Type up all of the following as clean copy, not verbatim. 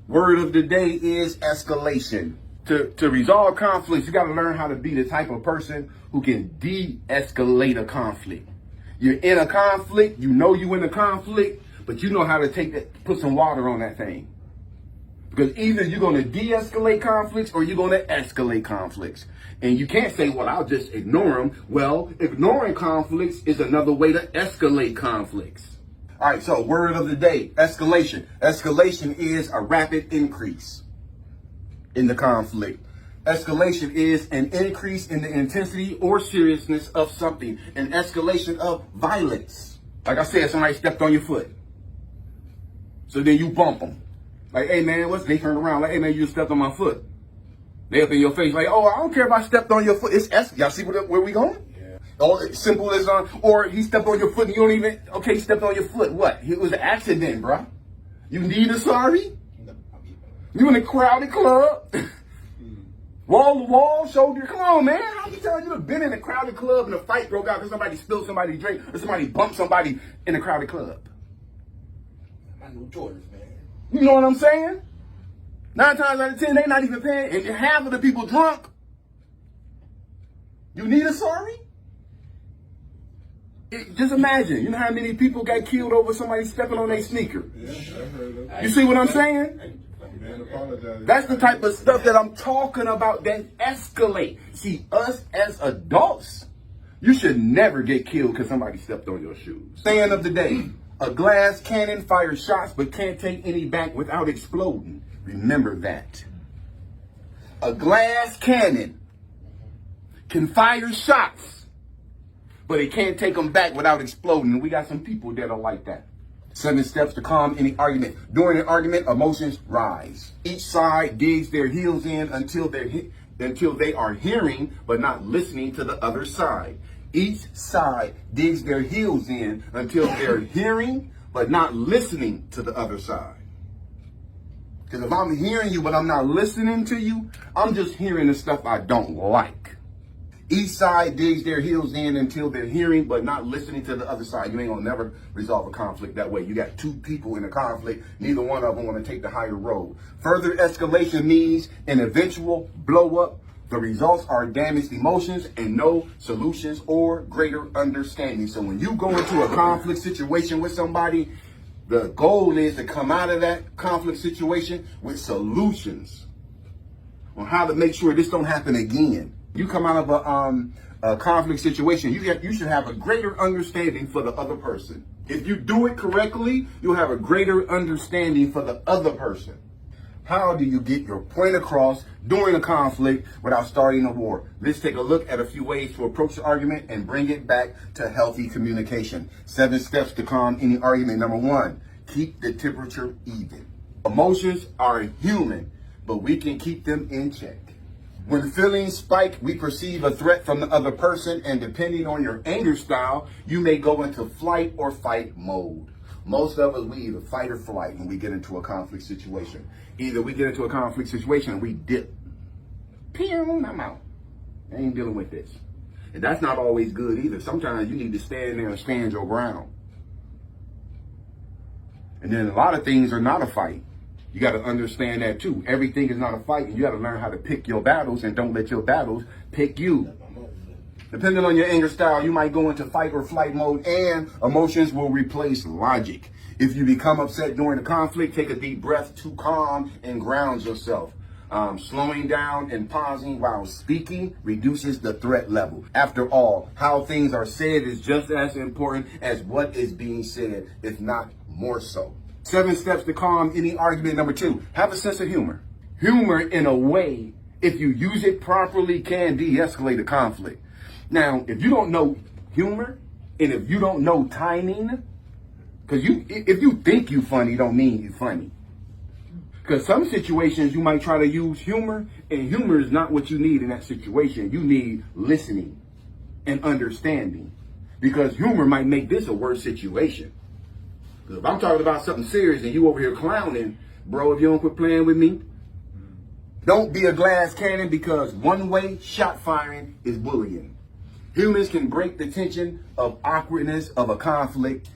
Word of the day is escalation. To resolve conflicts, you got to learn how to be the type of person who can de-escalate a conflict. You're in a conflict, you know you're in a conflict, but you know how to put some water on that thing. Because either you're going to de-escalate conflicts or you're going to escalate conflicts. And you can't say, well, I'll just ignore them. Well, ignoring conflicts is another way to escalate conflicts. All right, so word of the day, escalation. Escalation is a rapid increase in the conflict. Escalation is an increase in the intensity or seriousness of something. An escalation of violence. Like I said, somebody stepped on your foot. So then you bump them. Like, hey man, they turn around like, hey man, you just stepped on my foot. They up in your face like, oh, I don't care if I stepped on your foot. Y'all see where we going? Yeah. Oh, it's simple as or he stepped on your foot and you don't even, okay, he stepped on your foot. What? It was an accident, bro. You need a sorry? You in a crowded club? Wall to wall, shoulder. Come on, man. How you tell you have been in a crowded club and a fight broke out because somebody spilled somebody's drink or somebody bumped somebody in a crowded club? I know Jordans, man. You know what I'm saying? 9 times out of 10, they not even paying, and half of the people drunk. You need a sorry? Just imagine, you know how many people got killed over somebody stepping on their sneaker? Yeah, I heard that. You see what I'm saying? Man, apologize. That's the type of stuff that I'm talking about that escalate. See, us as adults, you should never get killed because somebody stepped on your shoes. Saying of the day, a glass cannon fires shots but can't take any back without exploding. Remember that. A glass cannon can fire shots, but it can't take them back without exploding. We got some people that are like that. 7 steps to calm any argument. During an argument, emotions rise. Each side digs their heels in until they are hearing but not listening to the other side. Each side digs their heels in until they're hearing but not listening to the other side. Because if I'm hearing you but I'm not listening to you, I'm just hearing the stuff I don't like. Each side digs their heels in until they're hearing but not listening to the other side. You ain't gonna never resolve a conflict that way. You got 2 people in a conflict. Neither one of them want to take the higher road. Further escalation means an eventual blow up. The results are damaged emotions and no solutions or greater understanding. So when you go into a conflict situation with somebody, the goal is to come out of that conflict situation with solutions on how to make sure this don't happen again. You come out of a conflict situation, you should have a greater understanding for the other person. If you do it correctly, you'll have a greater understanding for the other person. How do you get your point across during a conflict without starting a war? Let's take a look at a few ways to approach the argument and bring it back to healthy communication. 7 steps to calm any argument. Number 1, keep the temperature even. Emotions are human, but we can keep them in check. When feelings spike, we perceive a threat from the other person, and depending on your anger style, you may go into flight or fight mode. Most of us, we either fight or flight when we get into a conflict situation. Either we get into a conflict situation and we dip. Pew, I'm out. I ain't dealing with this. And that's not always good either. Sometimes you need to stand there and stand your ground. And then a lot of things are not a fight. You got to understand that too. Everything is not a fight, and you got to learn how to pick your battles and don't let your battles pick you. Depending on your anger style, you might go into fight or flight mode, and emotions will replace logic. If you become upset during a conflict, take a deep breath to calm and ground yourself. Slowing down and pausing while speaking reduces the threat level. After all, how things are said is just as important as what is being said, if not more so. 7 steps to calm any argument. Number 2, have a sense of humor. Humor, in a way, if you use it properly, can de-escalate a conflict. Now, if you don't know humor, and if you don't know timing, because if you think you funny, don't mean you funny. Because some situations you might try to use humor, and humor is not what you need in that situation. You need listening and understanding, because humor might make this a worse situation. If I'm talking about something serious and you over here clowning, bro, if you don't quit playing with me, don't be a glass cannon, because one-way shot firing is bullying. Humans can break the tension of awkwardness of a conflict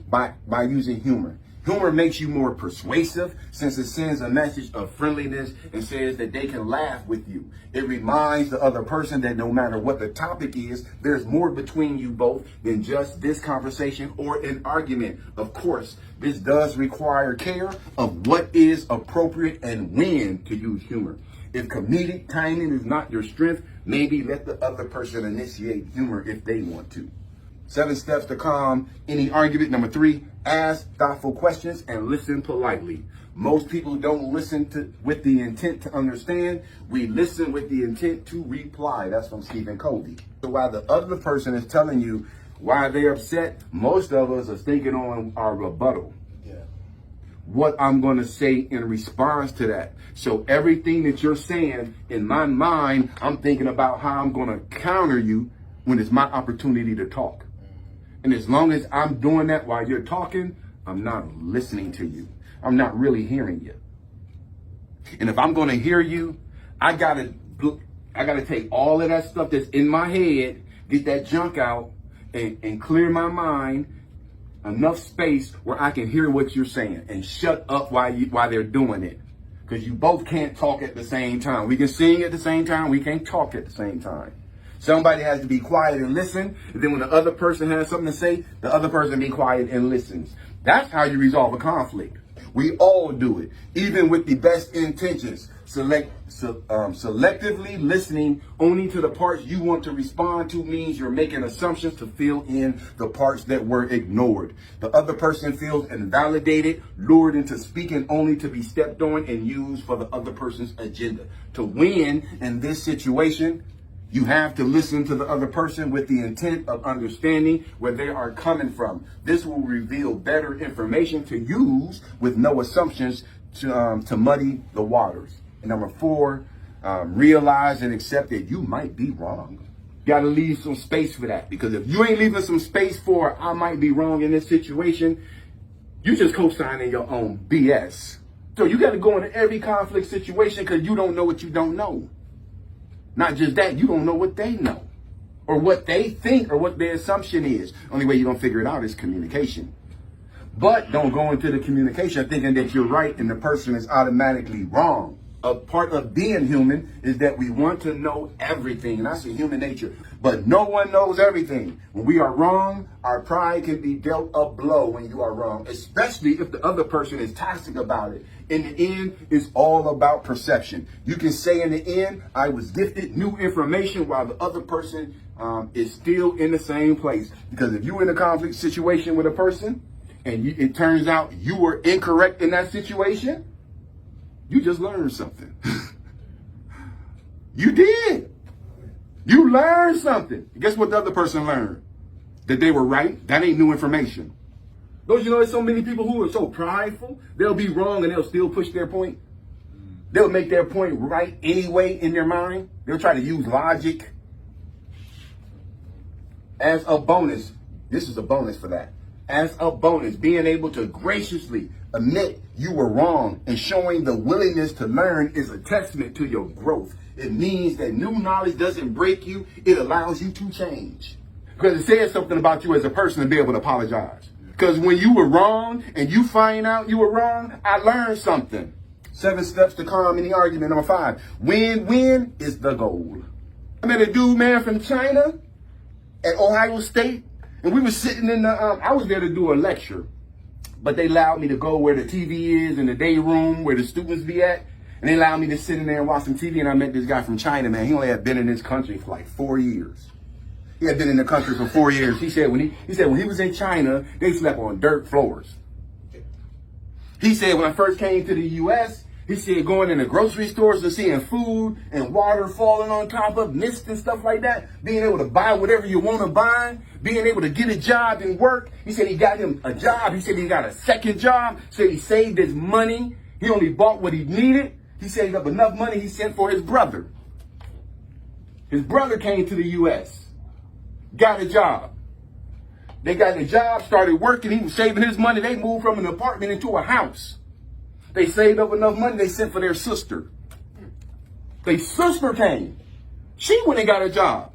by using humor. Humor makes you more persuasive since it sends a message of friendliness and says that they can laugh with you. It reminds the other person that no matter what the topic is, there's more between you both than just this conversation or an argument. Of course, this does require care of what is appropriate and when to use humor. If comedic timing is not your strength, maybe let the other person initiate humor if they want to. 7 steps to calm any argument. Number 3, ask thoughtful questions and listen politely. Most people don't listen with the intent to understand. We listen with the intent to reply. That's from Stephen Covey. So while the other person is telling you why they're upset, most of us are thinking on our rebuttal. What I'm going to say in response to that. So everything that you're saying, in my mind, I'm thinking about how I'm going to counter you when it's my opportunity to talk. And as long as I'm doing that while you're talking, I'm not listening to you. I'm not really hearing you. And if I'm going to hear you, I gotta take all of that stuff that's in my head, get that junk out, and clear my mind. Enough space where I can hear what you're saying and shut up while they're doing it. Because you both can't talk at the same time. We can sing at the same time. We can't talk at the same time. Somebody has to be quiet and listen. And then when the other person has something to say, the other person be quiet and listens. That's how you resolve a conflict. We all do it, even with the best intentions. Selectively listening only to the parts you want to respond to means you're making assumptions to fill in the parts that were ignored. The other person feels invalidated, lured into speaking only to be stepped on and used for the other person's agenda. To win in this situation, you have to listen to the other person with the intent of understanding where they are coming from. This will reveal better information to use with no assumptions to muddy the waters. And number 4, realize and accept that you might be wrong. You got to leave some space for that, because if you ain't leaving some space for I might be wrong in this situation, you just co-signing your own BS. So you got to go into every conflict situation because you don't know what you don't know. Not just that, you don't know what they know or what they think or what their assumption is. Only way you're going to figure it out is communication. But don't go into the communication thinking that you're right and the person is automatically wrong. A part of being human is that we want to know everything. And that's a human nature. But no one knows everything. When we are wrong, our pride can be dealt a blow when you are wrong, especially if the other person is toxic about it. In the end, it's all about perception. You can say in the end, I was gifted new information while the other person is still in the same place. Because if you're in a conflict situation with a person and it turns out you were incorrect in that situation, you just learned something. You did. You learned something. Guess what the other person learned? That they were right. That ain't new information. Don't you know there's so many people who are so prideful? They'll be wrong and they'll still push their point. They'll make their point right anyway in their mind. They'll try to use logic. As a bonus, this is a bonus for that. As a bonus, being able to graciously admit you were wrong and showing the willingness to learn is a testament to your growth. It means that new knowledge doesn't break you. It allows you to change. Because it says something about you as a person to be able to apologize. Because when you were wrong and you find out you were wrong, I learned something. 7 steps to calm any argument. Number 5, win-win is the goal. I met a dude, man, from China at Ohio State. And we were sitting in the, I was there to do a lecture. But they allowed me to go where the TV is in the day room where the students be at. And they allowed me to sit in there and watch some TV. And I met this guy from China, man. He only had been in this country for like 4 years. He had been in the country for 4 years. He said when he was in China, they slept on dirt floors. He said when I first came to the U.S., he said going in the grocery stores and seeing food and water falling on top of mist and stuff like that, being able to buy whatever you want to buy, being able to get a job and work. He said he got him a job. He said he got a second job. Said he saved his money. He only bought what he needed. He saved up enough money he sent for his brother. His brother came to the U.S., got a job. They got a job, started working. He was saving his money. They moved from an apartment into a house. They saved up enough money they sent for their sister. Their sister came. She went and got a job.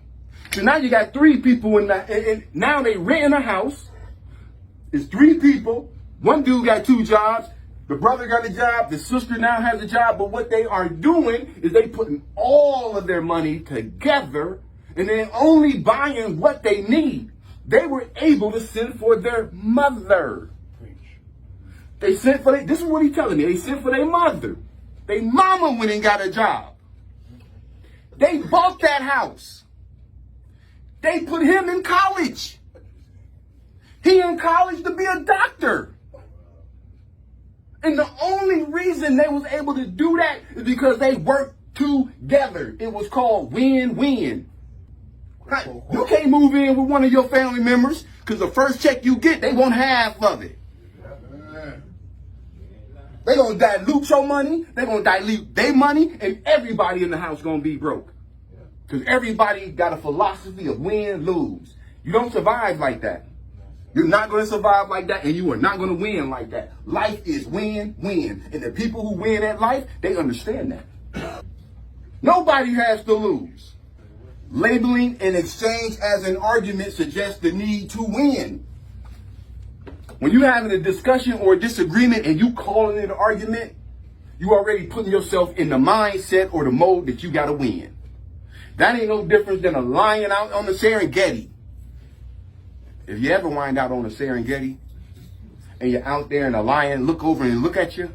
So now you got 3 people in that, and now they renting a house. It's 3 people. One dude got 2 jobs. The brother got a job. The sister now has a job. But what they are doing is they putting all of their money together and then only buying what they need. They were able to send for their mother. They sent for this is what he's telling me. They sent for their mother. Their mama went and got a job. They bought that house. They put him in college. He in college to be a doctor. And the only reason they was able to do that is because they worked together. It was called win-win. You can't move in with one of your family members because the first check you get, they want half of it. They gonna dilute your money, they gonna dilute their money, and everybody in the house gonna be broke. Because everybody got a philosophy of win-lose. You don't survive like that. You're not going to survive like that, and you are not going to win like that. Life is win-win. And the people who win at life, they understand that. Nobody has to lose. Labeling an exchange as an argument suggests the need to win. When you're having a discussion or a disagreement and you calling it an argument, you already putting yourself in the mindset or the mode that you got to win. That ain't no difference than a lion out on the Serengeti. If you ever wind out on the Serengeti and you're out there and a lion look over and look at you,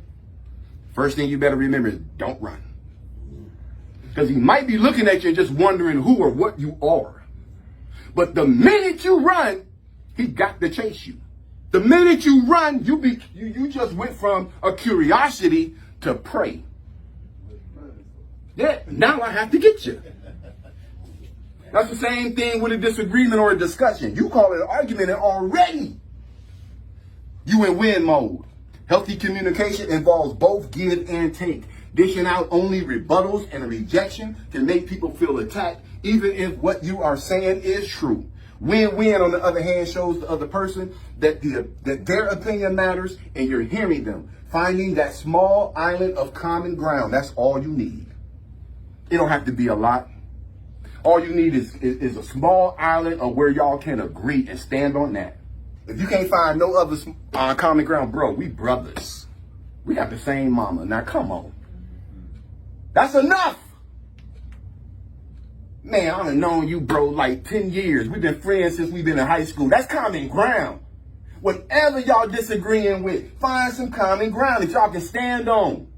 first thing you better remember is don't run. Because he might be looking at you and just wondering who or what you are. But the minute you run, he got to chase you. The minute you run, you just went from a curiosity to prey. Yeah, now I have to get you. That's the same thing with a disagreement or a discussion. You call it an argument and already you in win mode. Healthy communication involves both give and take. Dishing out only rebuttals and rejection can make people feel attacked, even if what you are saying is true. Win-win, on the other hand, shows the other person that their opinion matters and you're hearing them. Finding that small island of common ground, that's all you need. It don't have to be a lot. All you need is a small island of where y'all can agree and stand on that. If you can't find no other common ground, bro, we brothers. We got the same mama. Now, come on. That's enough. Man, I done known you, bro, like 10 years. We've been friends since we've been in high school. That's common ground. Whatever y'all disagreeing with, find some common ground that y'all can stand on.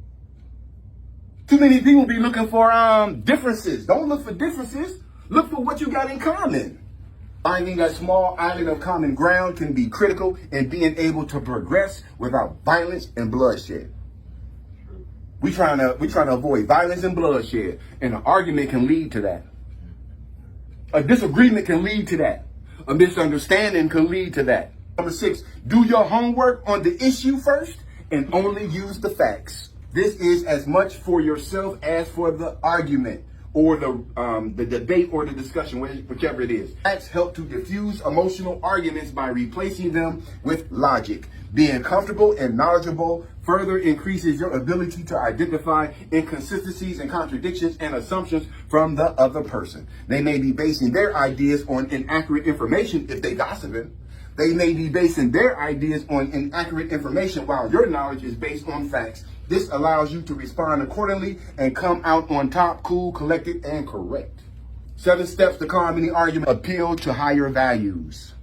Too many people be looking for differences. Don't look for differences. Look for what you got in common. Finding a small island of common ground can be critical in being able to progress without violence and bloodshed. We trying to avoid violence and bloodshed, and an argument can lead to that. A disagreement can lead to that. A misunderstanding can lead to that. Number 6, do your homework on the issue first and only use the facts. This is as much for yourself as for the argument or the debate or the discussion, whichever it is. Facts help to diffuse emotional arguments by replacing them with logic. Being comfortable and knowledgeable further increases your ability to identify inconsistencies and contradictions and assumptions from the other person. They may be basing their ideas on inaccurate information if they gossiping. They may be basing their ideas on inaccurate information while your knowledge is based on facts. This allows you to respond accordingly and come out on top, cool, collected, and correct. 7 steps to calm any argument. Appeal to higher values.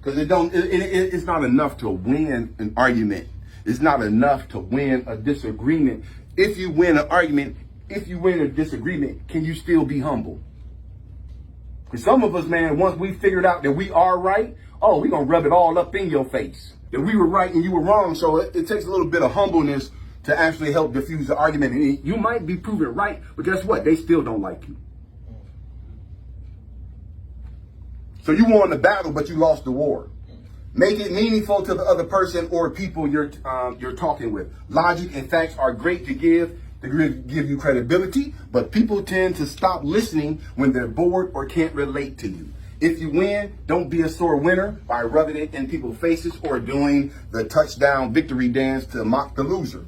Because it's not enough to win an argument. It's not enough to win a disagreement. If you win an argument, if you win a disagreement, can you still be humble? Because some of us, man, once we figured out that we are right, we're going to rub it all up in your face. That we were right and you were wrong. So it takes a little bit of humbleness to actually help diffuse the argument. And you might be proven right, but guess what? They still don't like you. So you won the battle, but you lost the war. Make it meaningful to the other person or people you're talking with. Logic and facts are great to give you credibility, but people tend to stop listening when they're bored or can't relate to you. If you win, don't be a sore winner by rubbing it in people's faces or doing the touchdown victory dance to mock the loser.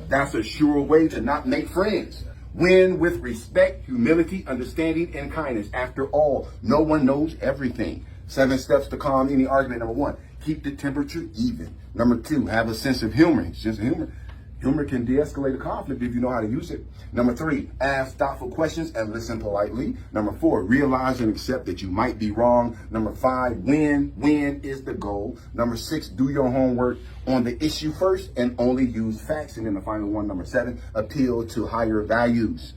That's a sure way to not make friends. Win with respect, humility, understanding, and kindness. After all, no one knows everything. 7 steps to calm any argument. Number 1, keep the temperature even. Number 2, have a sense of humor. Sense of humor. Humor can de-escalate a conflict if you know how to use it. Number 3, ask thoughtful questions and listen politely. Number 4, realize and accept that you might be wrong. Number 5, win is the goal. Number 6, do your homework on the issue first and only use facts. And then the final one, number 7, appeal to higher values.